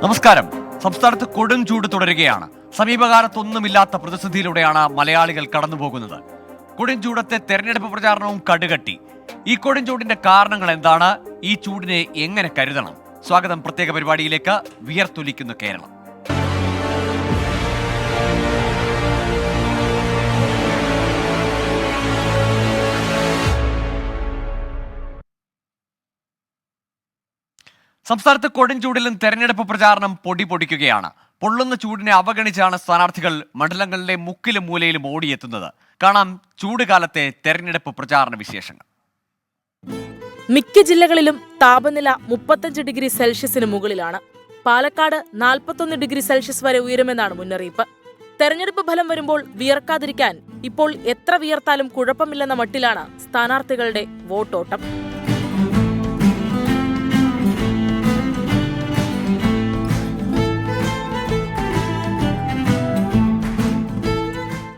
നമസ്കാരം. സംസ്ഥാനത്ത് കൊടും ചൂട് തുടരുകയാണ്. സമീപകാലത്തൊന്നുമില്ലാത്ത പ്രതിസന്ധിയിലൂടെയാണ് മലയാളികൾ കടന്നുപോകുന്നത്. കൊടും ചൂടത്തെ തെരഞ്ഞെടുപ്പ് പ്രചാരണവും കടുകട്ടി. ഈ കൊടും ചൂടിന്റെ കാരണങ്ങൾ എന്താണ്? ഈ ചൂടിനെ എങ്ങനെ കരുതണം? സ്വാഗതം പ്രത്യേക പരിപാടിയിലേക്ക്. വിയർത്തൊലിക്കുന്ന കേരളം. സംസ്ഥാനത്ത് കൊടുംചൂടിലും തെരഞ്ഞെടുപ്പ് പ്രചാരണം പൊടിപൊടിക്കുകയാണ്. പൊള്ളുന്ന ചൂടിനെ അവഗണിച്ചാണ് സ്ഥാനാർത്ഥികൾ മണ്ഡലങ്ങളിലെ മുക്കിലും മൂലയിലും ഓടിയെത്തുന്നത്. കാണാം ചൂട് കാലത്തെ തെരഞ്ഞെടുപ്പ് പ്രചാരണ വിശേഷങ്ങൾ. മിക്ക ജില്ലകളിലും താപനില 35 ഡിഗ്രി സെൽഷ്യസിന് മുകളിലാണ്. പാലക്കാട് 41 ഡിഗ്രി സെൽഷ്യസ് വരെ ഉയരുമെന്നാണ് മുന്നറിയിപ്പ്. തെരഞ്ഞെടുപ്പ് ഫലം വരുമ്പോൾ വിയർക്കാതിരിക്കാൻ ഇപ്പോൾ എത്ര വിയർത്താലും കുഴപ്പമില്ലെന്ന മട്ടിലാണ് സ്ഥാനാർത്ഥികളുടെ വോട്ടോട്ടം.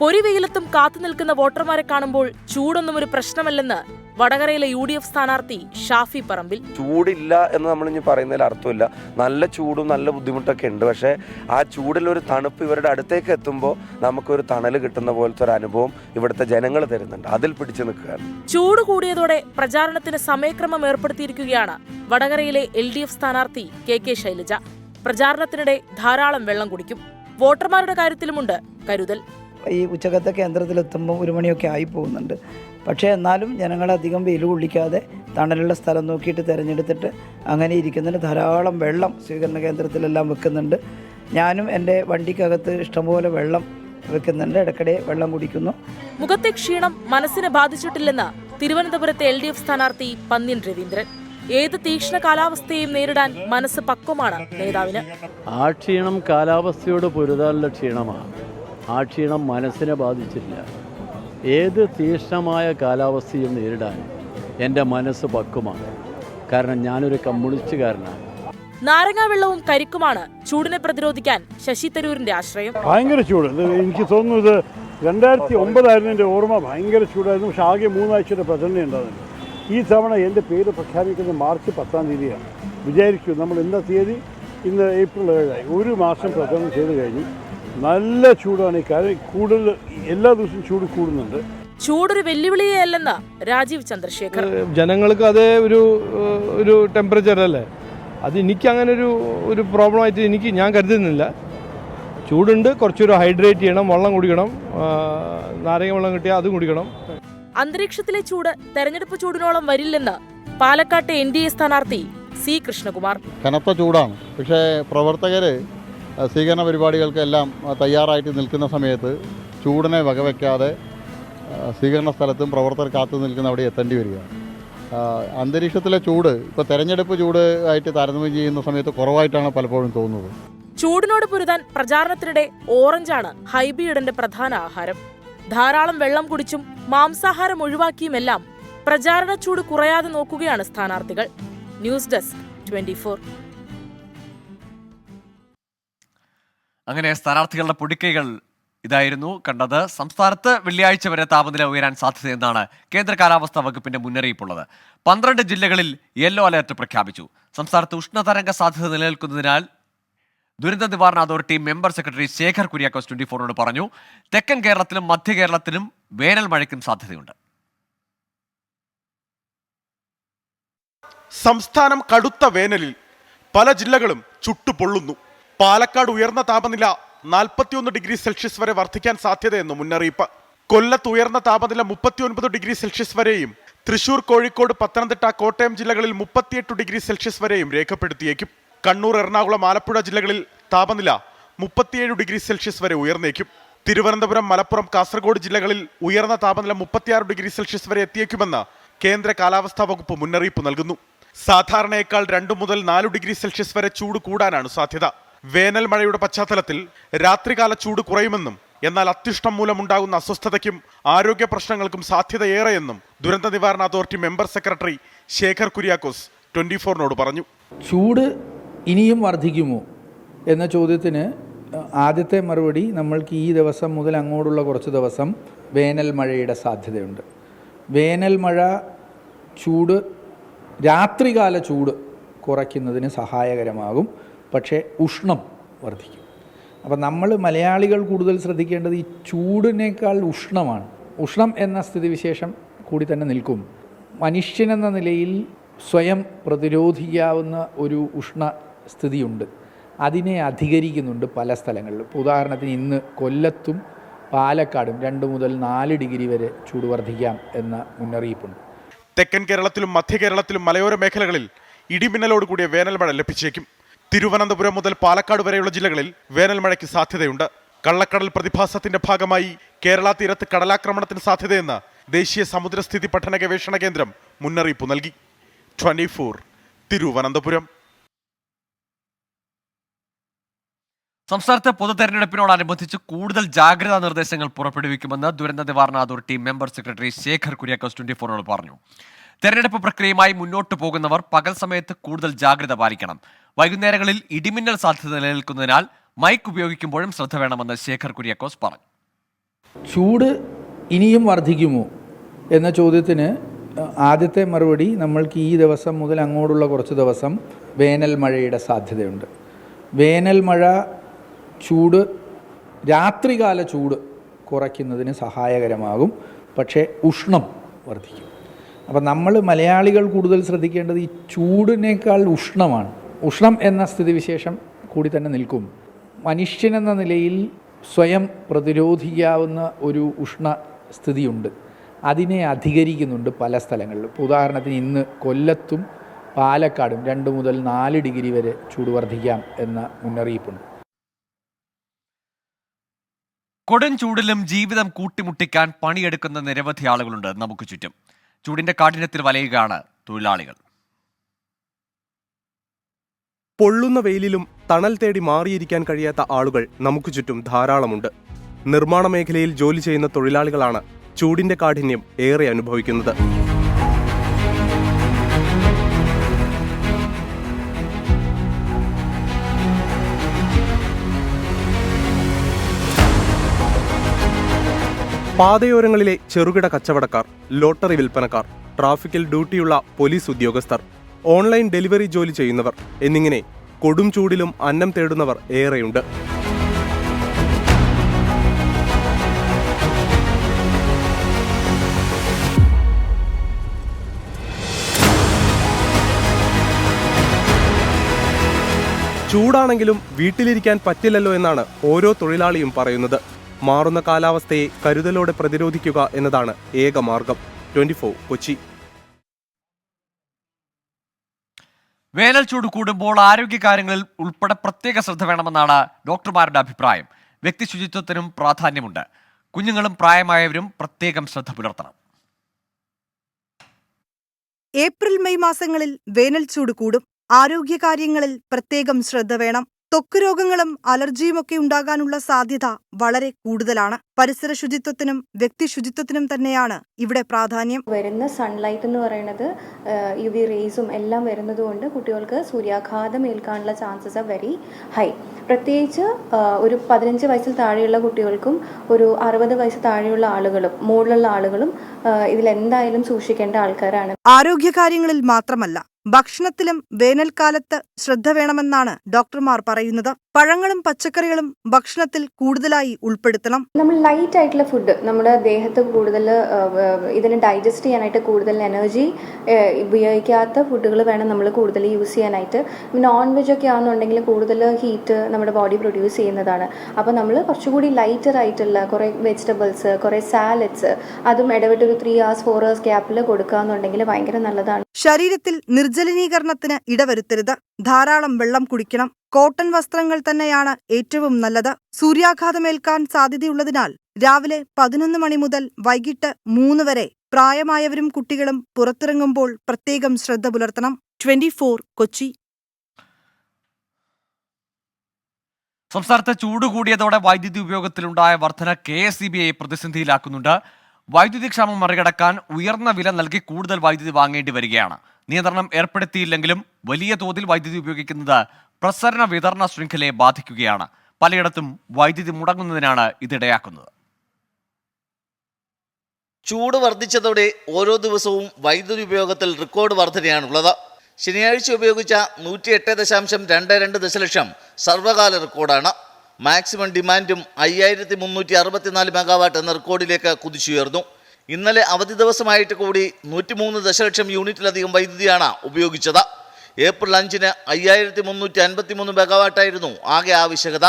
പൊരിവെയിലത്തും കാത്തുനിൽക്കുന്ന വോട്ടർമാരെ കാണുമ്പോൾ ചൂടൊന്നും ഒരു പ്രശ്നമല്ലെന്ന് വടകരയിലെ UDF സ്ഥാനാർത്ഥി ഷാഫി പറമ്പിൽ. ചൂടില്ല എന്ന് നമ്മൾ ഇനി പറയുന്നതിൽ അർത്ഥമില്ല. നല്ല ചൂടും നല്ല ബുദ്ധിമുട്ടൊക്കെ ഉണ്ട്. പക്ഷേ ആ ചൂടിലൊരു തണുപ്പ് ഇവരുടെ അടുത്തേക്ക് എത്തുമ്പോൾ നമുക്കൊരു തണൽ കിട്ടുന്ന പോലത്തെ ഒരു അനുഭവം ഇവിടുത്തെ ജനങ്ങൾ തരുന്നുണ്ട്. അതിൽ പിടിച്ചു നിൽക്കുകയാണ്. ചൂട് കൂടിയതോടെ പ്രചാരണത്തിന് സമയക്രമം ഏർപ്പെടുത്തിയിരിക്കുകയാണ് വടകരയിലെ LDF സ്ഥാനാർത്ഥി KK ശൈലജ. പ്രചാരണത്തിനിടെ ധാരാളം വെള്ളം കുടിക്കും. വോട്ടർമാരുടെ കാര്യത്തിലുമുണ്ട് കരുതൽ. ഈ ഉച്ചക്കത്തെ കേന്ദ്രത്തിലെത്തുമ്പോൾ 1 മണിയൊക്കെ ആയി പോകുന്നുണ്ട്. പക്ഷേ എന്നാലും ജനങ്ങളധികം വെയിൽ കൊള്ളിക്കാതെ തണലുള്ള സ്ഥലം നോക്കിയിട്ട് തിരഞ്ഞെടുത്തിട്ട് അങ്ങനെ ഇരിക്കുന്നുണ്ട്. ധാരാളം വെള്ളം സ്വീകരണ കേന്ദ്രത്തിലെല്ലാം വെക്കുന്നുണ്ട്. ഞാനും എൻ്റെ വണ്ടിക്കകത്ത് ഇഷ്ടംപോലെ വെള്ളം വെക്കുന്നുണ്ട്. ഇടയ്ക്കിടെ വെള്ളം കുടിക്കുന്നു. മുഖത്തെ ക്ഷീണം മനസ്സിനെ ബാധിച്ചിട്ടില്ലെന്ന് തിരുവനന്തപുരത്തെ LDF സ്ഥാനാർത്ഥി പന്ന്യൻ രവീന്ദ്രൻ. ഏത് തീക്ഷ്ണ കാലാവസ്ഥയെയും നേരിടാൻ മനസ്സ് പക്വമാണ് നേതാവിന്. ആ ക്ഷീണം കാലാവസ്ഥയോട് പൊരുതാനുള്ള ക്ഷീണമാണ്. ആ ക്ഷീണം മനസ്സിനെ ബാധിച്ചില്ല. ഏത് തീക്ഷ്ണമായ കാലാവസ്ഥയും നേരിടാൻ എൻ്റെ മനസ്സ് പക്വമാണ്. കാരണം ഞാനൊരു കമ്മ്യൂണിസ്റ്റുകാരനാണ്. നാരങ്ങാവെള്ളവും കരിക്കുമാണ് ചൂടിനെ പ്രതിരോധിക്കാൻ ശശി തരൂരിന്റെ ആശ്രയം. ഭയങ്കര ചൂട്. എനിക്ക് തോന്നുന്നു ഇത് 2009 എൻ്റെ ഓർമ്മ. ഭയങ്കര ചൂടായിരുന്നു. പക്ഷെ ആകെ 3 ആഴ്ചയുടെ പ്രചരണം ഉണ്ടാകുന്നുണ്ട്. ഈ തവണ എൻ്റെ പേര് പ്രഖ്യാപിക്കുന്നത് മാർച്ച് 10-ാം തീയതിയാണ്. വിചാരിച്ചു നമ്മൾ എന്താ തീയതി? ഇന്ന് ഏപ്രിൽ 7-ആയി. 1 മാസം പ്രചരണം ചെയ്ത് കഴിഞ്ഞു. നല്ല ചൂടാണ്. കൂടുതൽ എല്ലാ ദിവസവും ചൂട് കൂടുന്നുണ്ട്. ചൂടൊരു വെല്ലുവിളിയേ അല്ലെന്ന് രാജീവ് ചന്ദ്രശേഖർ. ജനങ്ങൾക്ക് അതേ ഒരു ടെമ്പറേച്ചർ അല്ലേ, അത് എനിക്ക് അങ്ങനെ ഒരു പ്രോബ്ലം ആയിട്ട് ഞാൻ കരുതുന്നില്ല. ചൂടുണ്ട്, കുറച്ചൊരു ഹൈഡ്രേറ്റ് ചെയ്യണം, വെള്ളം കുടിക്കണം, നാരങ്ങ വെള്ളം കിട്ടിയാൽ അതും കുടിക്കണം. അന്തരീക്ഷത്തിലെ ചൂട് തെരഞ്ഞെടുപ്പ് ചൂടിനോളം വരില്ലെന്ന് പാലക്കാട്ടെ NDA സ്ഥാനാർത്ഥി C കൃഷ്ണകുമാർ. കനത്ത ചൂടാണ്. പക്ഷേ പ്രവർത്തകർ സ്വീകരണ പരിപാടികൾക്കെല്ലാം തയ്യാറായിട്ട് നിൽക്കുന്ന സമയത്ത് ചൂടിനെ വകവയ്ക്കാതെ സ്വീകരണ സ്ഥലത്തും പ്രവർത്തകർ കാത്തു നിൽക്കുന്ന അവിടെ എത്തേണ്ടി വരികയാണ്. അന്തരീക്ഷത്തിലെ ചൂട് ഇപ്പോൾ തെരഞ്ഞെടുപ്പ് ചൂട് ആയിട്ട് താരതമ്യം ചെയ്യുന്ന സമയത്ത് കുറവായിട്ടാണ് പലപ്പോഴും തോന്നുന്നത്. ചൂടിനോട് പൊരുതാൻ പ്രചാരണത്തിനിടെ ഓറഞ്ചാണ് ഹൈബിയുടെ പ്രധാന ആഹാരം. ധാരാളം വെള്ളം കുടിച്ചും മാംസാഹാരം ഒഴിവാക്കിയുമെല്ലാം പ്രചാരണ ചൂട് കുറയാതെ നോക്കുകയാണ് സ്ഥാനാർത്ഥികൾ. News desk 24. അങ്ങനെ സ്ഥാനാർത്ഥികളുടെ പൊടിക്കൈകൾ ഇതായിരുന്നു കണ്ടത്. സംസ്ഥാനത്ത് വെള്ളിയാഴ്ച വരെ താപനില ഉയരാൻ സാധ്യതയെന്നാണ് കേന്ദ്ര കാലാവസ്ഥാ വകുപ്പിന്റെ മുന്നറിയിപ്പുള്ളത്. 12 ജില്ലകളിൽ യെല്ലോ അലർട്ട് പ്രഖ്യാപിച്ചു. സംസ്ഥാനത്ത് ഉഷ്ണതരംഗ സാധ്യത നിലനിൽക്കുന്നതിനാൽ ദുരന്ത നിവാരണ authority member secretary Sekhar Kuriakose 24നോട് പറഞ്ഞു. തെക്കൻ കേരളത്തിലും മധ്യ കേരളത്തിലും വേനൽ മഴയ്ക്കും സാധ്യതയുണ്ട്. സംസ്ഥാനം കടുത്ത വേനലിൽ പല ജില്ലകളും ചുട്ടുപൊള്ളുന്നു. പാലക്കാട് ഉയർന്ന താപനില 41 ഡിഗ്രി സെൽഷ്യസ് വരെ വർദ്ധിക്കാൻ സാധ്യതയെന്ന് മുന്നറിയിപ്പ്. കൊല്ലത്ത് ഉയർന്ന താപനില 39 ഡിഗ്രി സെൽഷ്യസ് വരെയും തൃശൂർ, കോഴിക്കോട്, പത്തനംതിട്ട, കോട്ടയം ജില്ലകളിൽ 38 ഡിഗ്രി സെൽഷ്യസ് വരെയും രേഖപ്പെടുത്തിയേക്കും. കണ്ണൂർ, എറണാകുളം, ആലപ്പുഴ ജില്ലകളിൽ താപനില 37 ഡിഗ്രി സെൽഷ്യസ് വരെ ഉയർന്നേക്കും. തിരുവനന്തപുരം, മലപ്പുറം, കാസർഗോഡ് ജില്ലകളിൽ ഉയർന്ന താപനില 36 ഡിഗ്രി സെൽഷ്യസ് വരെ എത്തിയേക്കുമെന്ന് കേന്ദ്ര കാലാവസ്ഥാ വകുപ്പ് മുന്നറിയിപ്പ് നൽകുന്നു. സാധാരണയേക്കാൾ 2 മുതൽ 4 ഡിഗ്രി സെൽഷ്യസ് വരെ ചൂട് കൂടാനാണ് സാധ്യത. വേനൽ മഴയുടെ പശ്ചാത്തലത്തിൽ രാത്രികാല ചൂട് കുറയുമെന്നും എന്നാൽ അത്യുഷ്ണം മൂലമുണ്ടാകുന്ന അസ്വസ്ഥതയ്ക്കും ആരോഗ്യ പ്രശ്നങ്ങൾക്കും സാധ്യതയേറെയെന്നും ദുരന്ത നിവാരണ authority member secretary Sekhar Kuriakose 24നോട് പറഞ്ഞു. ചൂട് ഇനിയും വർദ്ധിക്കുമോ എന്ന ചോദ്യത്തിന് ആദ്യത്തെ മറുപടി, നമ്മൾക്ക് ഈ ദിവസം മുതൽ അങ്ങോട്ടുള്ള കുറച്ച് ദിവസം വേനൽ മഴയുടെ സാധ്യതയുണ്ട്. വേനൽ മഴ ചൂട്, രാത്രികാല ചൂട് കുറയ്ക്കുന്നതിന് സഹായകരമാകും. പക്ഷേ ഉഷ്ണം വർദ്ധിക്കും. അപ്പോൾ നമ്മൾ മലയാളികൾ കൂടുതൽ ശ്രദ്ധിക്കേണ്ടത് ഈ ചൂടിനേക്കാൾ ഉഷ്ണമാണ്. ഉഷ്ണം എന്ന സ്ഥിതിവിശേഷം കൂടി തന്നെ നിൽക്കും. മനുഷ്യനെന്ന നിലയിൽ സ്വയം പ്രതിരോധിക്കാവുന്ന ഒരു ഉഷ്ണസ്ഥിതിയുണ്ട്. അതിനെ അധികരിക്കുന്നുണ്ട് പല സ്ഥലങ്ങളിലും. ഇപ്പോൾ ഉദാഹരണത്തിന് ഇന്ന് കൊല്ലത്തും പാലക്കാടും 2 മുതൽ 4 ഡിഗ്രി വരെ ചൂട് വർദ്ധിക്കാം എന്ന മുന്നറിയിപ്പുണ്ട്. തെക്കൻ കേരളത്തിലും മധ്യ കേരളത്തിലും മലയോര മേഖലകളിൽ ഇടിമിന്നലോട് കൂടിയ വേനൽ മഴ ലഭിച്ചേക്കും. തിരുവനന്തപുരം മുതൽ പാലക്കാട് വരെയുള്ള ജില്ലകളിൽ വേനൽ മഴയ്ക്ക് സാധ്യതയുണ്ട്. കള്ളക്കടൽ പ്രതിഭാസത്തിന്റെ ഭാഗമായി കേരള തീരത്ത് കടലാക്രമണത്തിന് സാധ്യതയെന്ന് ദേശീയ സമുദ്രസ്ഥിതി പഠന ഗവേഷണ കേന്ദ്രം മുന്നറിയിപ്പ് നൽകി. 24 തിരുവനന്തപുരം. സംസ്ഥാനത്ത് പൊതു തെരഞ്ഞെടുപ്പിനോടനുബന്ധിച്ച് കൂടുതൽ ജാഗ്രതാ നിർദ്ദേശങ്ങൾ പുറപ്പെടുവിക്കുമെന്ന് ദുരന്ത നിവാരണ authority member secretary Sekhar Kuriakose 24 പറഞ്ഞു. തെരഞ്ഞെടുപ്പ് പ്രക്രിയയുമായി മുന്നോട്ട് പോകുന്നവർ പകൽ സമയത്ത് കൂടുതൽ ജാഗ്രത പാലിക്കണം. വൈകുന്നേരങ്ങളിൽ ഇടിമിന്നൽ സാധ്യത നിലനിൽക്കുന്നതിനാൽ മൈക്ക് ഉപയോഗിക്കുമ്പോഴും ശ്രദ്ധ വേണമെന്ന് ശേഖർ കുര്യാക്കോസ് പറഞ്ഞു. ചൂട് ഇനിയും വർദ്ധിക്കുമോ എന്ന ചോദ്യത്തിന് ആദ്യത്തെ മറുപടി, നമ്മൾക്ക് ഈ ദിവസം മുതൽ അങ്ങോട്ടുള്ള കുറച്ച് ദിവസം വേനൽ മഴയുടെ സാധ്യതയുണ്ട്. വേനൽ മഴ ചൂട്, രാത്രികാല ചൂട് കുറയ്ക്കുന്നതിന് സഹായകരമാകും. പക്ഷേ ഉഷ്ണം വർദ്ധിക്കും. അപ്പം നമ്മൾ മലയാളികൾ കൂടുതൽ ശ്രദ്ധിക്കേണ്ടത് ഈ ചൂടിനേക്കാൾ ഉഷ്ണമാണ്. ഉഷ്ണം എന്ന സ്ഥിതിവിശേഷം കൂടി തന്നെ നിൽക്കും. മനുഷ്യനെന്ന നിലയിൽ സ്വയം പ്രതിരോധിക്കാവുന്ന ഒരു ഉഷ്ണസ്ഥിതിയുണ്ട്. അതിനെ അധികരിക്കുന്നുണ്ട് പല സ്ഥലങ്ങളിലും. ഇപ്പോൾ ഉദാഹരണത്തിന് ഇന്ന് കൊല്ലത്തും പാലക്കാടും 2 മുതൽ 4 ഡിഗ്രി വരെ ചൂട് വർദ്ധിക്കാം എന്ന മുന്നറിയിപ്പുണ്ട്. കൊടും ചൂടിലും ജീവിതം കൂട്ടിമുട്ടിക്കാൻ പണിയെടുക്കുന്ന നിരവധി ആളുകളുണ്ട് നമുക്ക് ചുറ്റും. ചൂടിന്റെ കാഠിന്യത്തിൽ വലയുകയാണ് തൊഴിലാളികൾ. പൊള്ളുന്ന വെയിലിലും തണൽ തേടി മാറിയിരിക്കാൻ കഴിയാത്ത ആളുകൾ നമുക്ക് ചുറ്റും ധാരാളമുണ്ട്. നിർമ്മാണ മേഖലയിൽ ജോലി ചെയ്യുന്ന തൊഴിലാളികളാണ് ചൂടിന്റെ കാഠിന്യം ഏറെ അനുഭവിക്കുന്നത്. പാതയോരങ്ങളിലെ ചെറുകിട കച്ചവടക്കാർ, ലോട്ടറി വിൽപ്പനക്കാർ, ട്രാഫിക്കിൽ ഡ്യൂട്ടിയുള്ള പോലീസ് ഉദ്യോഗസ്ഥർ, ഓൺലൈൻ ഡെലിവറി ജോലി ചെയ്യുന്നവർ എന്നിങ്ങനെ കൊടും ചൂടിലും അന്നം തേടുന്നവർ ഏറെയുണ്ട്. ചൂടാണെങ്കിലും വീട്ടിലിരിക്കാൻ പറ്റില്ലല്ലോ എന്നാണ് ഓരോ തൊഴിലാളിയും പറയുന്നത്. മാറുന്ന കാലാവസ്ഥയെ കരുതലോടെ പ്രതിരോധിക്കുക എന്നതാണ് ഏക മാർഗം. 24 കൊച്ചി. വേനൽ ചൂട് കൂടുമ്പോൾ ആരോഗ്യകാര്യങ്ങളിൽ ഉൾപ്പെടെ പ്രത്യേക ശ്രദ്ധ വേണമെന്നാണ് ഡോക്ടർമാരുടെ അഭിപ്രായം. വ്യക്തി ശുചിത്വത്തിനും പ്രാധാന്യമുണ്ട്. കുഞ്ഞുങ്ങളും പ്രായമായവരും പ്രത്യേകം ശ്രദ്ധ പുലർത്തണം. ഏപ്രിൽ മെയ് മാസങ്ങളിൽ വേനൽ ചൂട് കൂടും. ആരോഗ്യകാര്യങ്ങളിൽ പ്രത്യേകം ശ്രദ്ധ വേണം. ത്വക്ക് രോഗങ്ങളും അലർജിയുമൊക്കെ ഉണ്ടാകാനുള്ള സാധ്യത വളരെ കൂടുതലാണ്. പരിസര ശുചിത്വത്തിനും വ്യക്തി ശുചിത്വത്തിനും തന്നെയാണ് ഇവിടെ പ്രാധാന്യം. വരുന്ന സൺലൈറ്റ് എന്ന് പറയുന്നത് UV റേസും എല്ലാം വരുന്നതുകൊണ്ട് കുട്ടികൾക്ക് സൂര്യാഘാതം ഏൽക്കാനുള്ള ചാൻസസ് ആർ വെരി ഹൈ. പ്രത്യേകിച്ച് ഒരു 15 വയസ്സിൽ താഴെയുള്ള കുട്ടികൾക്കും ഒരു 60 വയസ്സ് താഴെയുള്ള ആളുകളും മുകളിലുള്ള ആളുകളും ഇതിലെന്തായാലും സൂക്ഷിക്കേണ്ട ആൾക്കാരാണ്. ആരോഗ്യകാര്യങ്ങളിൽ മാത്രമല്ല, ഭക്ഷണത്തിലും വേനൽക്കാലത്ത് ശ്രദ്ധ വേണമെന്നാണ് ഡോക്ടർമാർ പറയുന്നത്. പഴങ്ങളും പച്ചക്കറികളും ഭക്ഷണത്തിൽ കൂടുതലായി ഉൾപ്പെടുത്തണം. നമ്മൾ ലൈറ്റ് ആയിട്ടുള്ള ഫുഡ് നമ്മുടെ ദേഹത്ത് കൂടുതൽ ഇതിനെ ഡൈജസ്റ്റ് ചെയ്യാനായിട്ട് കൂടുതൽ എനർജി ഉപയോഗിക്കാത്ത ഫുഡുകൾ വേണം നമ്മൾ കൂടുതൽ യൂസ് ചെയ്യാനായിട്ട്. നോൺ വെജ് ഒക്കെ ആണെന്നുണ്ടെങ്കിൽ കൂടുതൽ ഹീറ്റ് നമ്മുടെ ബോഡി പ്രൊഡ്യൂസ് ചെയ്യുന്നതാണ്. അപ്പോൾ നമ്മൾ കുറച്ചുകൂടി ലൈറ്റർ ആയിട്ടുള്ള കുറേ വെജിറ്റബിൾസ്, കുറേ സാലഡ്സ് അതും ഇടവിട്ട് ഒരു 3 hours 4 hours ഗ്യാപ്പിൽ കൊടുക്കുകയെന്നുണ്ടെങ്കിൽ ഭയങ്കര നല്ലതാണ്. ശരീരത്തിൽ നിർജ്ജലീകരണത്തിന് ഇടവരുത്തരുത്. ധാരാളം വെള്ളം കുടിക്കണം. കോട്ടൺ വസ്ത്രങ്ങൾ തന്നെയാണ് ഏറ്റവും നല്ലത്. സൂര്യാഘാതമേൽക്കാൻ സാധ്യതയുള്ളതിനാൽ രാവിലെ 11 മണി മുതൽ വൈകിട്ട് 3 വരെ പ്രായമായവരും കുട്ടികളും പുറത്തിറങ്ങുമ്പോൾ പ്രത്യേകം ശ്രദ്ധ പുലർത്തണം. 24 കൊച്ചി. സംസ്ഥാനത്ത് ചൂട് കൂടിയതോടെ വൈദ്യുതി ഉപയോഗത്തിലുണ്ടായ വർധന KSEBയെ പ്രതിസന്ധിയിലാക്കുന്നുണ്ട്. വൈദ്യുതി ക്ഷാമം മറികടക്കാൻ ഉയർന്ന വില നൽകി കൂടുതൽ വൈദ്യുതി വാങ്ങേണ്ടി വരികയാണ്. നിയന്ത്രണം ഏർപ്പെടുത്തിയില്ലെങ്കിലും വലിയ തോതിൽ വൈദ്യുതി ഉപയോഗിക്കുന്നത് പ്രസരണ വിതരണ ശൃംഖലയെ ബാധിക്കുകയാണ്. പലയിടത്തും വൈദ്യുതി മുടങ്ങുന്നതിനാണ് ഇതിടയാക്കുന്നത്. ചൂട് വർദ്ധിച്ചതോടെ ഓരോ ദിവസവും വൈദ്യുതി ഉപയോഗത്തിൽ റെക്കോർഡ് വർധനയാണുള്ളത്. ശനിയാഴ്ച ഉപയോഗിച്ച 108.22 ദശലക്ഷം സർവകാല റെക്കോർഡാണ്. മാക്സിമം ഡിമാൻഡും 5364 മെഗാവാട്ട് എന്ന റെക്കോർഡിലേക്ക് കുതിച്ചുയർന്നു. ഇന്നലെ അവധി ദിവസമായിട്ട് കൂടി 103 ദശലക്ഷം യൂണിറ്റിലധികം വൈദ്യുതിയാണ് ഉപയോഗിച്ചത്. ഏപ്രിൽ 5-ന് 5353 മെഗാവാട്ടായിരുന്നു ആകെ ആവശ്യകത.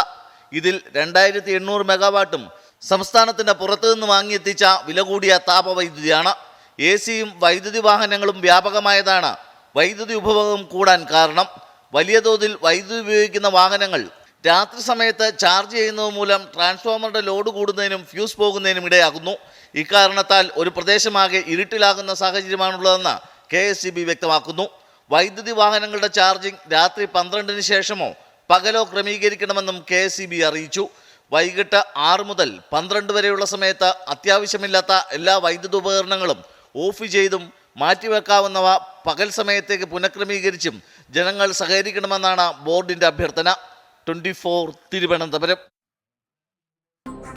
ഇതിൽ 2800 മെഗാവാട്ടും സംസ്ഥാനത്തിൻ്റെ പുറത്തുനിന്ന് വാങ്ങിയെത്തിച്ച വില കൂടിയ താപവൈദ്യുതിയാണ്. AC-യും വൈദ്യുതി വാഹനങ്ങളും വ്യാപകമായതാണ് വൈദ്യുതി ഉപഭോഗം കൂടാൻ കാരണം. വലിയ തോതിൽ വൈദ്യുതി ഉപയോഗിക്കുന്ന വാഹനങ്ങൾ രാത്രി സമയത്ത് ചാർജ് ചെയ്യുന്നത് മൂലം ട്രാൻസ്ഫോമറുടെ ലോഡ് കൂടുന്നതിനും ഫ്യൂസ് പോകുന്നതിനും ഇടയാകുന്നു. ഇക്കാരണത്താൽ ഒരു പ്രദേശമാകെ ഇരുട്ടിലാകുന്ന സാഹചര്യമാണുള്ളതെന്ന് KSEB വ്യക്തമാക്കുന്നു. വൈദ്യുതി വാഹനങ്ങളുടെ ചാർജിംഗ് രാത്രി 12-ന് ശേഷമോ പകലോ ക്രമീകരിക്കണമെന്നും KSEB അറിയിച്ചു. വൈകിട്ട് 6 മുതൽ 12 വരെയുള്ള സമയത്ത് അത്യാവശ്യമില്ലാത്ത എല്ലാ വൈദ്യുത ഉപകരണങ്ങളും ഓഫ് ചെയ്തും മാറ്റിവെക്കാവുന്നവ പകൽ സമയത്തേക്ക് പുനഃക്രമീകരിച്ചും ജനങ്ങൾ സഹകരിക്കണമെന്നാണ് ബോർഡിന്റെ അഭ്യർത്ഥന. 24 തിരുവനന്തപുരം.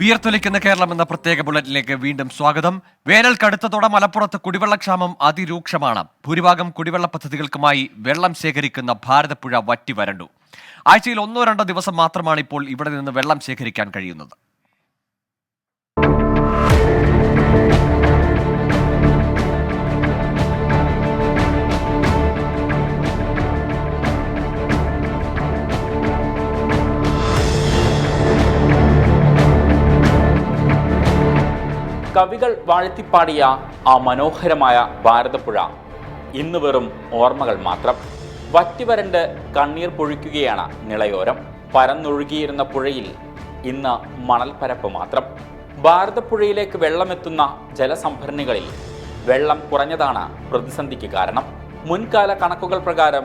വിയർത്തൊലിക്കുന്ന കേരളം എന്ന പ്രത്യേക ബുള്ളറ്റിലേക്ക് വീണ്ടും സ്വാഗതം. വേനൽ കടുത്തതോടെ മലപ്പുറത്ത് കുടിവെള്ളക്ഷാമം അതിരൂക്ഷമാണ്. ഭൂരിഭാഗം കുടിവെള്ള പദ്ധതികൾക്കുമായി വെള്ളം ശേഖരിക്കുന്ന ഭാരതപ്പുഴ വറ്റി വരണ്ടു. ആഴ്ചയിൽ 1-2 ദിവസം മാത്രമാണ് ഇപ്പോൾ ഇവിടെ നിന്ന് വെള്ളം ശേഖരിക്കാൻ കഴിയുന്നത്. കവികൾ വാഴ്ത്തിപ്പാടിയ ആ മനോഹരമായ ഭാരതപ്പുഴ ഇന്ന് വെറും ഓർമ്മകൾ മാത്രം. വറ്റിവരണ്ട് കണ്ണീർ പൊഴിക്കുകയാണ് നിളയോരം. പരന്നൊഴുകിയിരുന്ന പുഴയിൽ ഇന്ന് മണൽപ്പരപ്പ് മാത്രം. ഭാരതപ്പുഴയിലേക്ക് വെള്ളമെത്തുന്ന ജലസംഭരണികളിൽ വെള്ളം കുറഞ്ഞതാണ് പ്രതിസന്ധിക്ക് കാരണം. മുൻകാല കണക്കുകൾ പ്രകാരം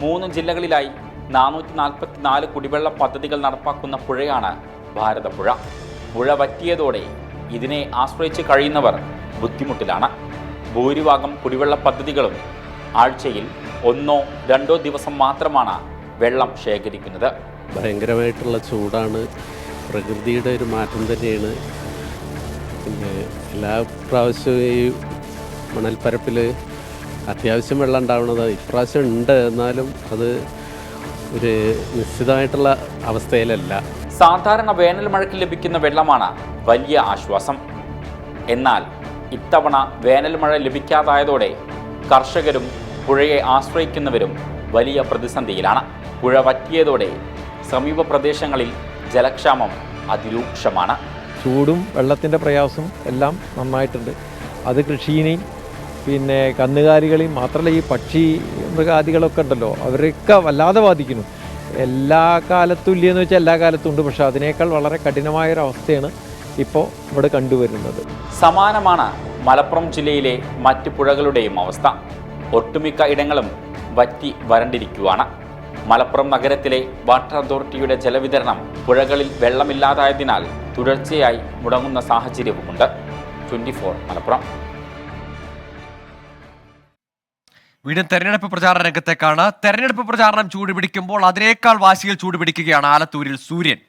3 ജില്ലകളിലായി 444 കുടിവെള്ള പദ്ധതികൾ നടപ്പാക്കുന്ന പുഴയാണ് ഭാരതപ്പുഴ. പുഴ വറ്റിയതോടെ ഇതിനെ ആശ്രയിച്ച് കഴിയുന്നവർ ബുദ്ധിമുട്ടിലാണ്. ഭൂരിഭാഗം കുടിവെള്ള പദ്ധതികളും ആഴ്ചയിൽ 1-2 ദിവസം മാത്രമാണ് വെള്ളം ശേഖരിക്കുന്നത്. ഭയങ്കരമായിട്ടുള്ള ചൂടാണ്, പ്രകൃതിയുടെ ഒരു മാറ്റം തന്നെയാണ്. പിന്നെ എല്ലാ പ്രാവശ്യവും ഈ മണൽപ്പരപ്പിൽ അത്യാവശ്യം വെള്ളം ഉണ്ടാവുന്നത് ഇപ്രാവശ്യം ഉണ്ട്. എന്നാലും അത് ഒരു നിശ്ചിതമായിട്ടുള്ള അവസ്ഥയിലല്ല. സാധാരണ വേനൽ മഴയ്ക്ക് ലഭിക്കുന്ന വെള്ളമാണ് വലിയ ആശ്വാസം. എന്നാൽ ഇത്തവണ വേനൽ മഴ ലഭിക്കാതായതോടെ കർഷകരും പുഴയെ ആശ്രയിക്കുന്നവരും വലിയ പ്രതിസന്ധിയിലാണ്. പുഴ വറ്റിയതോടെ സമീപ പ്രദേശങ്ങളിൽ ജലക്ഷാമം അതിരൂക്ഷമാണ്. ചൂടും വെള്ളത്തിൻ്റെ പ്രയാസം എല്ലാം നന്നായിട്ടുണ്ട്. അത് കൃഷിയെയും പിന്നെ കന്നുകാലികളെയും മാത്രമല്ല ഈ പക്ഷി മൃഗാദികളൊക്കെ ഉണ്ടല്ലോ അവരെയൊക്കെ വല്ലാതെ ബാധിക്കുന്നു. എല്ലാ കാലത്തും ഇല്ലയെന്ന് വെച്ചാൽ എല്ലാ കാലത്തും ഉണ്ട്. പക്ഷേ അതിനേക്കാൾ വളരെ കഠിനമായൊരവസ്ഥയാണ് ഇപ്പോൾ ഇവിടെ കണ്ടുവരുന്നത്. സമാനമാണ് മലപ്പുറം ജില്ലയിലെ മറ്റ് പുഴകളുടെയും അവസ്ഥ. ഒട്ടുമിക്ക ഇടങ്ങളും വറ്റി വരണ്ടിരിക്കുകയാണ്. മലപ്പുറം നഗരത്തിലെ വാട്ടർ അതോറിറ്റിയുടെ ജലവിതരണം പുഴകളിൽ വെള്ളമില്ലാതായതിനാൽ തുടർച്ചയായി മുടങ്ങുന്ന സാഹചര്യവുമുണ്ട്. 24 മലപ്പുറം. വീണ്ടും തെരഞ്ഞെടുപ്പ് പ്രചാരണ രംഗത്തേക്കാണ്. തെരഞ്ഞെടുപ്പ് പ്രചാരണം ചൂടുപിടിക്കുമ്പോൾ അതിനേക്കാൾ വാശിയിൽ ചൂടുപിടിക്കുകയാണ് ആലത്തൂരിൽ സൂര്യൻ.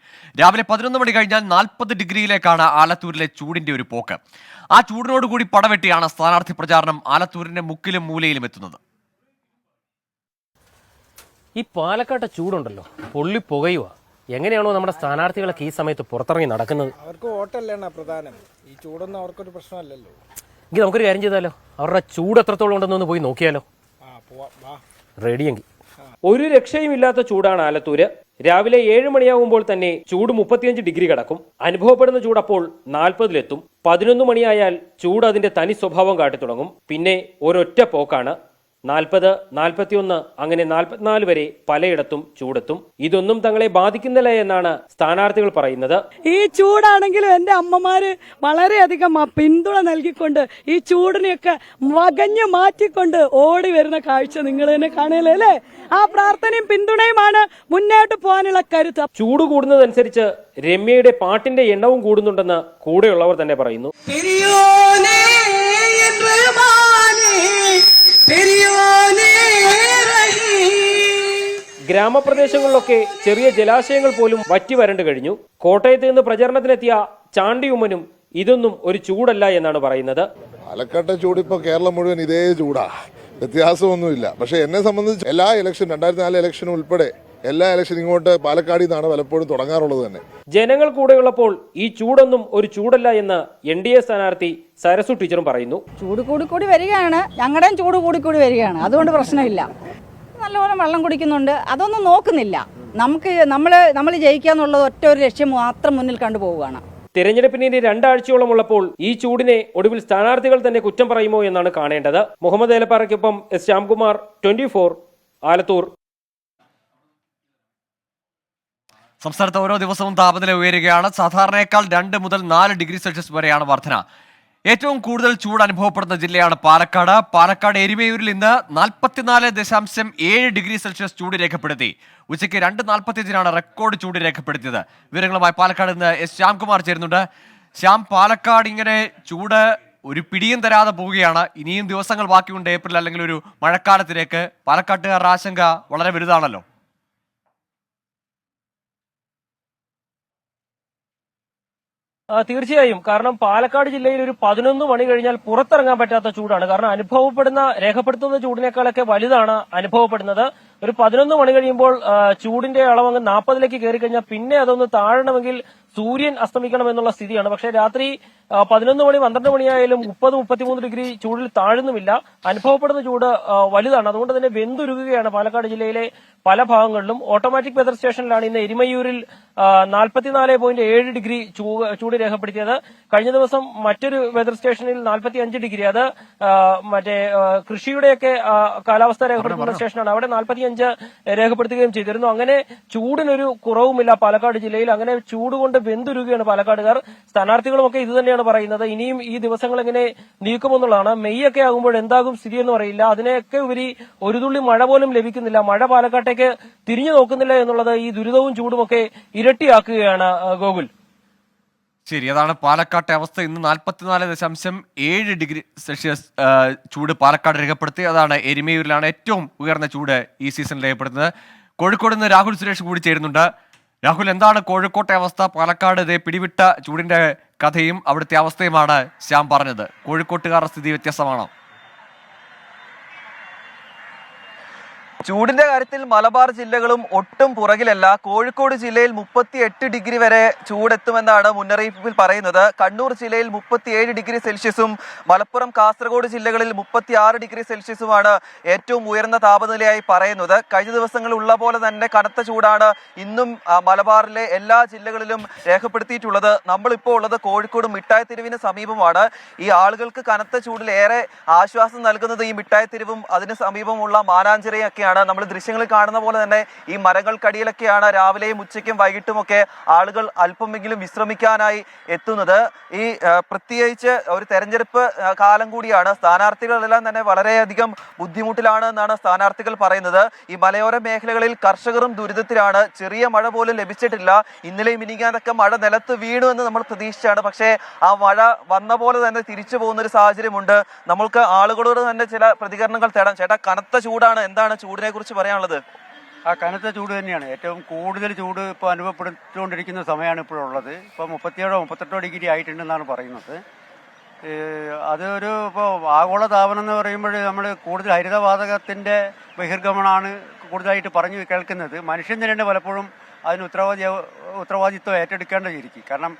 രാവിലെ 11 മണി കഴിഞ്ഞാൽ 40 ഡിഗ്രിയിലേക്കാണ് ആലത്തൂരിലെ ചൂടിന്റെ ഒരു പോക്ക്. ആ ചൂടിനോടുകൂടി പടവെട്ടിയാണ് സ്ഥാനാർത്ഥി പ്രചാരണം ആലത്തൂരിന്റെ മുക്കിലും മൂലയിലും എത്തുന്നത്. ഈ പാലക്കാട്ടെ ചൂടുണ്ടല്ലോ, പൊള്ളി പുകയുക. എങ്ങനെയാണോ നമ്മുടെ സ്ഥാനാർത്ഥികളൊക്കെ ഈ സമയത്ത് പുറത്തിറങ്ങി നടക്കുന്നത്? അവർക്ക് വോട്ടല്ലാണ് പ്രധാനം. ഈ ചൂടൊന്നും അവർക്കൊരു പ്രശ്നമല്ലല്ലോ. എങ്കിൽ നമുക്കൊരു കാര്യം ചെയ്താലോ, അവരുടെ ചൂട് എത്രത്തോളം ഉണ്ടെന്നൊന്ന് പോയി നോക്കിയാലോ? റെഡിയെങ്കിൽ. ഒരു രക്ഷയുമില്ലാത്ത ചൂടാണ് ആലത്തൂര്. രാവിലെ 7 മണിയാകുമ്പോൾ തന്നെ ചൂട് 35 ഡിഗ്രി കടക്കും. അനുഭവപ്പെടുന്ന ചൂട് അപ്പോൾ 40-ലെത്തും. 11 മണിയായാൽ ചൂട് അതിന്റെ തനി സ്വഭാവം കാട്ടിത്തുടങ്ങും. പിന്നെ ഒരൊറ്റ പോക്കാണ്. 40, 41 അങ്ങനെ 44 വരെ പലയിടത്തും ചൂടെത്തും. ഇതൊന്നും തങ്ങളെ ബാധിക്കുന്നില്ല എന്നാണ് സ്ഥാനാർത്ഥികൾ പറയുന്നത്. ഈ ചൂടാണെങ്കിലും എൻ്റെ അമ്മമാര് വളരെയധികം പിന്തുണ നൽകിക്കൊണ്ട് ഈ ചൂടിനെയൊക്കെ വകഞ്ഞു മാറ്റിക്കൊണ്ട് ഓടി വരുന്ന കാഴ്ച നിങ്ങൾ തന്നെ കാണുകയല്ലേ അല്ലേ? ആ പ്രാർത്ഥനയും പിന്തുണയുമാണ് മുന്നോട്ട് പോകാനുള്ള കരുത്ത്. ചൂട് കൂടുന്നതനുസരിച്ച് രമ്യയുടെ പാട്ടിന്റെ എണ്ണവും കൂടുന്നുണ്ടെന്ന് കൂടെയുള്ളവർ തന്നെ പറയുന്നു. ഗ്രാമപ്രദേശങ്ങളിലൊക്കെ ചെറിയ ജലാശയങ്ങൾ പോലും വറ്റി വരണ്ടു കഴിഞ്ഞു. കോട്ടയത്ത് നിന്ന് പ്രചരണത്തിനെത്തിയ ചാണ്ടിയുമ്മനും ഇതൊന്നും ഒരു ചൂടല്ല എന്നാണ് പറയുന്നത്. പാലക്കാട്ടെ ചൂട് ഇപ്പോൾ കേരളം മുഴുവൻ ഇതേ ചൂടാ. വ്യത്യാസമൊന്നുമില്ല. പക്ഷേ എന്നെ സംബന്ധിച്ച് എല്ലാ ഇലക്ഷൻ 2004 ഇലക്ഷൻ ഉൾപ്പെടെ എല്ലാ ഇലക്ഷനും ഇങ്ങോട്ട് പാലക്കാടിൽ നിന്നാണ് പലപ്പോഴും തുടങ്ങാറുള്ളത് തന്നെ. ജനങ്ങൾ കൂടെയുള്ളപ്പോൾ ഈ ചൂടൊന്നും ഒരു ചൂടല്ല എന്ന് NDA സ്ഥാനാർത്ഥി സരസു ടീച്ചറും പറയുന്നു. ചൂട് കൂടി വരികയാണ്, ഞങ്ങളുടെയും ചൂട് കൂടി വരികയാണ്, അതുകൊണ്ട് പ്രശ്നമില്ല. നല്ലപോലെ വെള്ളം കുടിക്കുന്നുണ്ട്, അതൊന്നും നോക്കുന്നില്ല. നമ്മൾ ജയിക്കുക എന്നുള്ളത് ഒറ്റ ഒരു ലക്ഷ്യം മാത്രം മുന്നിൽ കണ്ടുപോവുകയാണ്. തെരഞ്ഞെടുപ്പിന് ഇനി 2 ആഴ്ചയോളം ഉള്ളപ്പോൾ ഈ ചൂടിനെ ഒടുവിൽ സ്ഥാനാർത്ഥികൾ തന്നെ കുറ്റം പറയുമോ എന്നാണ് കാണേണ്ടത്. മുഹമ്മദ് ഏലപ്പാറയ്ക്കൊപ്പം S. ശ്യാംകുമാർ, 24, ആലത്തൂർ. സംസ്ഥാനത്ത് ഓരോ ദിവസവും താപനില ഉയരുകയാണ്. സാധാരണയേക്കാൾ 2 മുതൽ 4 ഡിഗ്രി സെൽഷ്യസ് വരെയാണ് വർധന. ഏറ്റവും കൂടുതൽ ചൂട് അനുഭവപ്പെടുന്ന ജില്ലയാണ് പാലക്കാട്. പാലക്കാട് എരുമേയൂരിൽ ഇന്ന് 44.7 ഡിഗ്രി സെൽഷ്യസ് ചൂട് രേഖപ്പെടുത്തി. ഉച്ചയ്ക്ക് 2:45 റെക്കോർഡ് ചൂട് രേഖപ്പെടുത്തിയത്. വിവരങ്ങളുമായി പാലക്കാട് നിന്ന് S. ശ്യാംകുമാർ ചേരുന്നുണ്ട്. ശ്യാം, പാലക്കാട് ഇങ്ങനെ ചൂട് ഒരു പിടിയും തരാതെ പോവുകയാണ്. ഇനിയും ദിവസങ്ങൾ ബാക്കിയുണ്ട് ഏപ്രിൽ അല്ലെങ്കിൽ ഒരു മഴക്കാലത്തിലേക്ക്. പാലക്കാട്ടുകാരുടെ ആശങ്ക വളരെ വലുതാണല്ലോ. തീർച്ചയായും. കാരണം പാലക്കാട് ജില്ലയിൽ ഒരു 11 മണി കഴിഞ്ഞാൽ പുറത്തിറങ്ങാൻ പറ്റാത്ത ചൂടാണ്. കാരണം രേഖപ്പെടുത്തുന്ന ചൂടിനേക്കാളൊക്കെ വലുതാണ് അനുഭവപ്പെടുന്നത്. ഒരു 11 മണി കഴിയുമ്പോൾ ചൂടിന്റെ അളവ് അങ്ങ് 40ലേക്ക് കയറി കഴിഞ്ഞാൽ പിന്നെ അതൊന്ന് താഴണമെങ്കിൽ സൂര്യൻ അസ്തമിക്കണം എന്നുള്ള സ്ഥിതിയാണ്. പക്ഷേ രാത്രി 11 മണി 12 മണിയായാലും 30-33 ഡിഗ്രി ചൂടിൽ താഴുന്നുമില്ല. അനുഭവപ്പെടുന്ന ചൂട് വലുതാണ്. അതുകൊണ്ട് തന്നെ വെന്തുരുകുകയാണ് പാലക്കാട് ജില്ലയിലെ പല ഭാഗങ്ങളിലും. ഓട്ടോമാറ്റിക് വെതർ സ്റ്റേഷനിലാണ് ഇന്ന് എരുമയൂരിൽ 44.7 ഡിഗ്രി ചൂട് രേഖപ്പെടുത്തിയത്. കഴിഞ്ഞ ദിവസം മറ്റൊരു വെതർ സ്റ്റേഷനിൽ 45 ഡിഗ്രി, അത് മറ്റേ കൃഷിയുടെയൊക്കെ കാലാവസ്ഥ രേഖപ്പെടുത്തുന്ന സ്റ്റേഷനാണ്. അവിടെ 45 രേഖപ്പെടുത്തുകയും ചെയ്തിരുന്നു. അങ്ങനെ ചൂടിനൊരു കുറവുമില്ല പാലക്കാട് ജില്ലയിൽ. അങ്ങനെ ചൂട് കൊണ്ട് വെന്തുരുകയാണ് പാലക്കാടുകാർ. സ്ഥാനാർത്ഥികളുമൊക്കെ ഇത് തന്നെയാണ് പറയുന്നത്. ഇനിയും ഈ ദിവസങ്ങൾ എങ്ങനെ നീക്കുമെന്നുള്ളതാണ്. മെയ് ഒക്കെ ആകുമ്പോൾ എന്താകും സ്ഥിതി എന്ന് പറയില്ല. അതിനൊക്കെ ഉപരി ഒരു തുള്ളി മഴ പോലും ലഭിക്കുന്നില്ല. മഴ പാലക്കാട്ടേക്ക് തിരിഞ്ഞു നോക്കുന്നില്ല എന്നുള്ളത് ഈ ദുരിതവും ചൂടുമൊക്കെ ഇരട്ടിയാക്കുകയാണ്. ഗോകുൽ, ശരി, അതാണ് പാലക്കാട്ടെ അവസ്ഥ. ഇന്ന് 44.7 ഡിഗ്രി സെൽഷ്യസ് ചൂട് പാലക്കാട് രേഖപ്പെടുത്തി. അതാണ് എരുമേയൂരിലാണ് ഏറ്റവും ഉയർന്ന ചൂട് ഈ സീസണിൽ രേഖപ്പെടുത്തുന്നത്. കോഴിക്കോട് നിന്ന് രാഹുൽ സുരേഷ് കൂടി ചേരുന്നുണ്ട്. രാഹുൽ, എന്താണ് കോഴിക്കോട്ടെ അവസ്ഥ? പാലക്കാട് പിടിവിട്ട ചൂടിന്റെ കഥയും അവിടുത്തെ അവസ്ഥയുമാണ് ശ്യാം പറഞ്ഞത്. കോഴിക്കോട്ടുകാരുടെ സ്ഥിതി വ്യത്യസ്തമാണോ? ചൂടിന്റെ കാര്യത്തിൽ മലബാർ ജില്ലകളും ഒട്ടും പുറകിലല്ല. കോഴിക്കോട് ജില്ലയിൽ 38 ഡിഗ്രി വരെ ചൂടെത്തുമെന്നാണ് മുന്നറിയിപ്പിൽ പറയുന്നത്. കണ്ണൂർ ജില്ലയിൽ 37 ഡിഗ്രി സെൽഷ്യസും മലപ്പുറം, കാസർഗോഡ് ജില്ലകളിൽ 36 ഡിഗ്രി സെൽഷ്യസുമാണ് ഏറ്റവും ഉയർന്ന താപനിലയായി പറയുന്നത്. കഴിഞ്ഞ ദിവസങ്ങളിൽ ഉള്ള പോലെ തന്നെ കനത്ത ചൂടാണ് ഇന്നും മലബാറിലെ എല്ലാ ജില്ലകളിലും രേഖപ്പെടുത്തിയിട്ടുള്ളത്. നമ്മളിപ്പോൾ ഉള്ളത് കോഴിക്കോട് മിഠായി തെരുവിന് സമീപമാണ്. ഈ ആളുകൾക്ക് കനത്ത ചൂടിൽ ഏറെ ആശ്വാസം നൽകുന്നത് ഈ മിഠായി തെരുവും അതിന് സമീപമുള്ള മാനാഞ്ചിറയൊക്കെയാണ്. നമ്മൾ ദൃശ്യങ്ങളിൽ കാണുന്ന പോലെ തന്നെ ഈ മരങ്ങൾക്കടിയിലൊക്കെയാണ് രാവിലെയും ഉച്ചയ്ക്കും വൈകിട്ടുമൊക്കെ ആളുകൾ അല്പമെങ്കിലും വിശ്രമിക്കാനായി എത്തുന്നത്. ഈ പ്രത്യേകിച്ച് ഒരു തെരഞ്ഞെടുപ്പ് കാലം കൂടിയാണ്. സ്ഥാനാർത്ഥികളെല്ലാം തന്നെ വളരെയധികം ബുദ്ധിമുട്ടിലാണ് എന്നാണ് സ്ഥാനാർത്ഥികൾ പറയുന്നത്. ഈ മലയോര മേഖലകളിൽ കർഷകരും ദുരിതത്തിലാണ്. ചെറിയ മഴ പോലും ലഭിച്ചിട്ടില്ല. ഇന്നലെയും മിനിങ്ങാതൊക്കെ മഴ നിലത്ത് വീണു എന്ന് നമ്മൾ പ്രതീക്ഷിച്ചാണ്. പക്ഷേ ആ മഴ വന്ന പോലെ തന്നെ തിരിച്ചു പോകുന്ന ഒരു സാഹചര്യമുണ്ട്. നമ്മൾക്ക് ആളുകളോട് തന്നെ ചില പ്രതികരണങ്ങൾ തേടാം. ചേട്ടാ, കനത്ത ചൂടാണ്, എന്താണ് ചൂടിനെ കുറിച്ച് പറയാനുള്ളത്? ആ കനത്ത ചൂട് തന്നെയാണ്. ഏറ്റവും കൂടുതൽ ചൂട് ഇപ്പോൾ അനുഭവപ്പെട്ടുകൊണ്ടിരിക്കുന്ന സമയമാണ് ഇപ്പോഴുള്ളത്. ഇപ്പോൾ 37-38 ഡിഗ്രി ആയിട്ടുണ്ടെന്നാണ് പറയുന്നത്. ഇപ്പോൾ ആഗോള താപനം എന്ന് പറയുമ്പോൾ നമ്മൾ കൂടുതൽ ഹരിതവാതകത്തിൻ്റെ ബഹിർഗമനമാണ് കൂടുതലായിട്ട് പറഞ്ഞു കേൾക്കുന്നത്. മനുഷ്യൻ തന്നെ പലപ്പോഴും അതിന് ഉത്തരവാദിത്വം ഏറ്റെടുക്കേണ്ടതിരിക്കും. കാരണം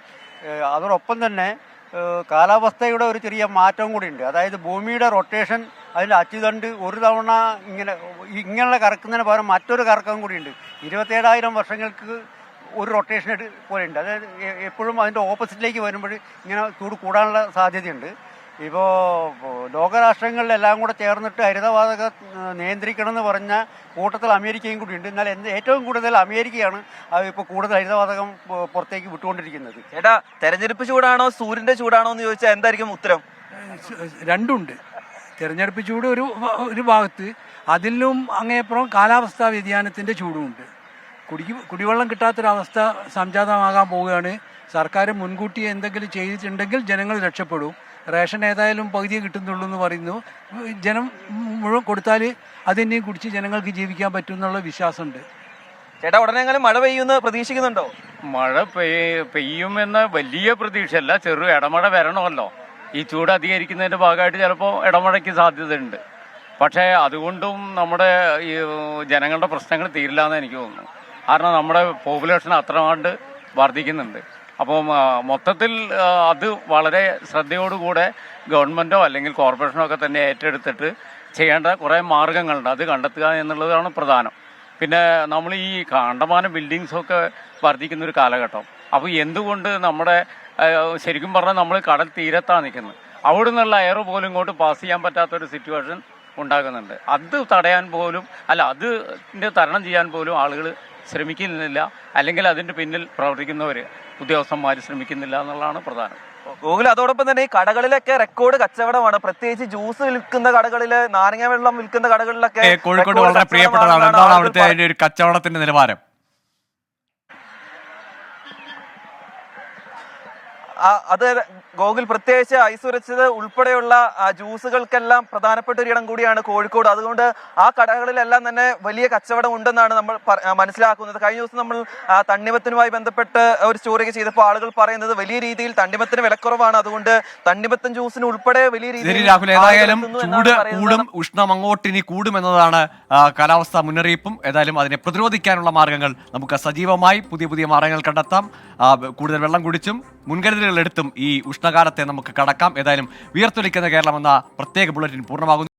അതോടൊപ്പം തന്നെ കാലാവസ്ഥയുടെ ഒരു ചെറിയ മാറ്റം കൂടിയുണ്ട്. അതായത് ഭൂമിയുടെ റൊട്ടേഷൻ, അതിൻ്റെ അച്ചുതണ്ട് ഒരു തവണ ഇങ്ങനെ കറക്കുന്നതിന് പകരം മറ്റൊരു കറക്കം കൂടിയുണ്ട്. 27,000 വർഷങ്ങൾക്ക് ഒരു റൊട്ടേഷൻ പോലെയുണ്ട്. അതായത് എപ്പോഴും അതിൻ്റെ ഓപ്പോസിറ്റിലേക്ക് വരുമ്പോൾ ഇങ്ങനെ ചൂട് കൂടാനുള്ള സാധ്യതയുണ്ട്. ഇപ്പോൾ ലോകരാഷ്ട്രങ്ങളിലെല്ലാം കൂടെ ചേർന്നിട്ട് ഹരിതവാതകം നിയന്ത്രിക്കണം എന്ന് പറഞ്ഞ കൂട്ടത്തിൽ അമേരിക്കയും കൂടി ഉണ്ട്. എന്നാൽ ഏറ്റവും കൂടുതൽ അമേരിക്കയാണ് ഇപ്പോൾ കൂടുതൽ ഹരിതവാതകം പുറത്തേക്ക് വിട്ടുകൊണ്ടിരിക്കുന്നത്. ചേട്ടാ, തെരഞ്ഞെടുപ്പ് ചൂടാണോ സൂര്യന്റെ ചൂടാണോ എന്ന് ചോദിച്ചാൽ എന്തായിരിക്കും ഉത്തരം? രണ്ടുണ്ട്. തെരഞ്ഞെടുപ്പ് ചൂട് ഒരു ഭാഗത്ത്, അതിലും അങ്ങേപ്പുറം കാലാവസ്ഥാ വ്യതിയാനത്തിൻ്റെ ചൂടുമുണ്ട്. കുടിവെള്ളം കിട്ടാത്തൊരവസ്ഥ സംജാതമാകാൻ പോവുകയാണ്. സർക്കാർ മുൻകൂട്ടി എന്തെങ്കിലും ചെയ്തിട്ടുണ്ടെങ്കിൽ ജനങ്ങൾ രക്ഷപ്പെടും. റേഷൻ ഏതായാലും പകുതിയെ കിട്ടുന്നുള്ളൂ എന്ന് പറയുന്നു. ജനം മുഴുവൻ കൊടുത്താൽ അതിനെയും കുടിച്ച് ജനങ്ങൾക്ക് ജീവിക്കാൻ പറ്റും എന്നുള്ള വിശ്വാസമുണ്ട്. ചേട്ടാ, ഉടനെ മഴ പെയ്യുമെന്ന് പ്രതീക്ഷിക്കുന്നുണ്ടോ? മഴ പെയ്യുമെന്ന വലിയ പ്രതീക്ഷയല്ല, ചെറു ഇടമഴ വരണമല്ലോ. ഈ ചൂട് അധികരിക്കുന്നതിൻ്റെ ഭാഗമായിട്ട് ചിലപ്പോൾ ഇടമഴയ്ക്ക് സാധ്യതയുണ്ട്. പക്ഷേ അതുകൊണ്ടും നമ്മുടെ ഈ ജനങ്ങളുടെ പ്രശ്നങ്ങൾ തീരില്ല എന്ന് എനിക്ക് തോന്നുന്നു. കാരണം നമ്മുടെ പോപ്പുലേഷൻ അത്രമാണ്ട് വർദ്ധിക്കുന്നുണ്ട്. അപ്പം മൊത്തത്തിൽ അത് വളരെ ശ്രദ്ധയോടുകൂടെ ഗവൺമെൻറ്റോ അല്ലെങ്കിൽ കോർപ്പറേഷനോ ഒക്കെ തന്നെ ഏറ്റെടുത്തിട്ട് ചെയ്യേണ്ട കുറേ മാർഗങ്ങളുണ്ട്. അത് കണ്ടെത്തുക എന്നുള്ളതാണ് പ്രധാനം. പിന്നെ നമ്മൾ ഈ കണ്ടമാനം ബിൽഡിങ്സൊക്കെ വർദ്ധിക്കുന്നൊരു കാലഘട്ടം. അപ്പോൾ എന്തുകൊണ്ട് നമ്മുടെ ശരിക്കും പറഞ്ഞാൽ നമ്മൾ കടൽ തീരത്താണ് നിൽക്കുന്നത്. അവിടെ നിന്നുള്ള എയർ പോലും ഇങ്ങോട്ട് പാസ് ചെയ്യാൻ പറ്റാത്തൊരു സിറ്റുവേഷൻ ഉണ്ടാകുന്നുണ്ട്. അത് തടയാൻ പോലും അതിൻ്റെ തരണം ചെയ്യാൻ പോലും ആളുകൾ ശ്രമിക്കുന്നില്ല, അല്ലെങ്കിൽ അതിൻ്റെ പിന്നിൽ പ്രവർത്തിക്കുന്നവർ ഉദ്യോഗസ്ഥന്മാർ ശ്രമിക്കുന്നില്ല എന്നുള്ളതാണ് പ്രധാനം. ഗൂഗിൾ അതോടൊപ്പം തന്നെ ഈ കടകളിലൊക്കെ റെക്കോർഡ് കച്ചവടമാണ്. പ്രത്യേകിച്ച് ജ്യൂസ് വിൽക്കുന്ന കടകളിൽ, നാരങ്ങ വെള്ളം വിൽക്കുന്ന കടകളിലൊക്കെ കോഴിക്കോട് വളരെ പ്രിയപ്പെട്ടതാണ്. എന്താണ് അവിടുത്തെ അതിന്റെ ഒരു കച്ചവടത്തിന്റെ നിലവാരം? അത് ഗോകുൽ, പ്രത്യേകിച്ച് ഐസുരച്ചത് ഉൾപ്പെടെയുള്ള ജ്യൂസുകൾക്കെല്ലാം പ്രധാനപ്പെട്ട ഒരു ഇടം കൂടിയാണ് കോഴിക്കോട്. അതുകൊണ്ട് ആ കടകളിലെല്ലാം തന്നെ വലിയ കച്ചവടം ഉണ്ടെന്നാണ് നമ്മൾ മനസ്സിലാക്കുന്നത്. കഴിഞ്ഞ ദിവസം നമ്മൾ തണ്ണിമത്തിനുമായി ബന്ധപ്പെട്ട് ഒരു സ്റ്റോറിയൊക്കെ ചെയ്തപ്പോൾ ആളുകൾ പറയുന്നത് വലിയ രീതിയിൽ തണ്ണിമത്തിന് വിലക്കുറവാണ്, അതുകൊണ്ട് തണ്ണിമത്തൻ ജ്യൂസിന് ഉൾപ്പെടെ വലിയ രീതിയിൽ രാഹുൽ, ഏതായാലും ചൂട് കൂടും, ഉഷ്ണം അങ്ങോട്ടിനി കൂടുമെന്നതാണ് കാലാവസ്ഥാ മുന്നറിയിപ്പും. ഏതായാലും അതിനെ പ്രതിരോധിക്കാനുള്ള മാർഗങ്ങൾ നമുക്ക് സജീവമായി പുതിയ മാർഗങ്ങൾ കണ്ടെത്താം. കൂടുതൽ വെള്ളം കുടിച്ചും മുൻകരുതലുകൾ എടുത്തും ഈ ഉഷ്ണകാലത്തെ നമുക്ക് കടക്കാം. ഏതായാലും വിയർത്തൊലിക്കുന്ന കേരളം എന്ന പ്രത്യേക ബുള്ളറ്റിൻ പൂർണ്ണമാകുന്നു.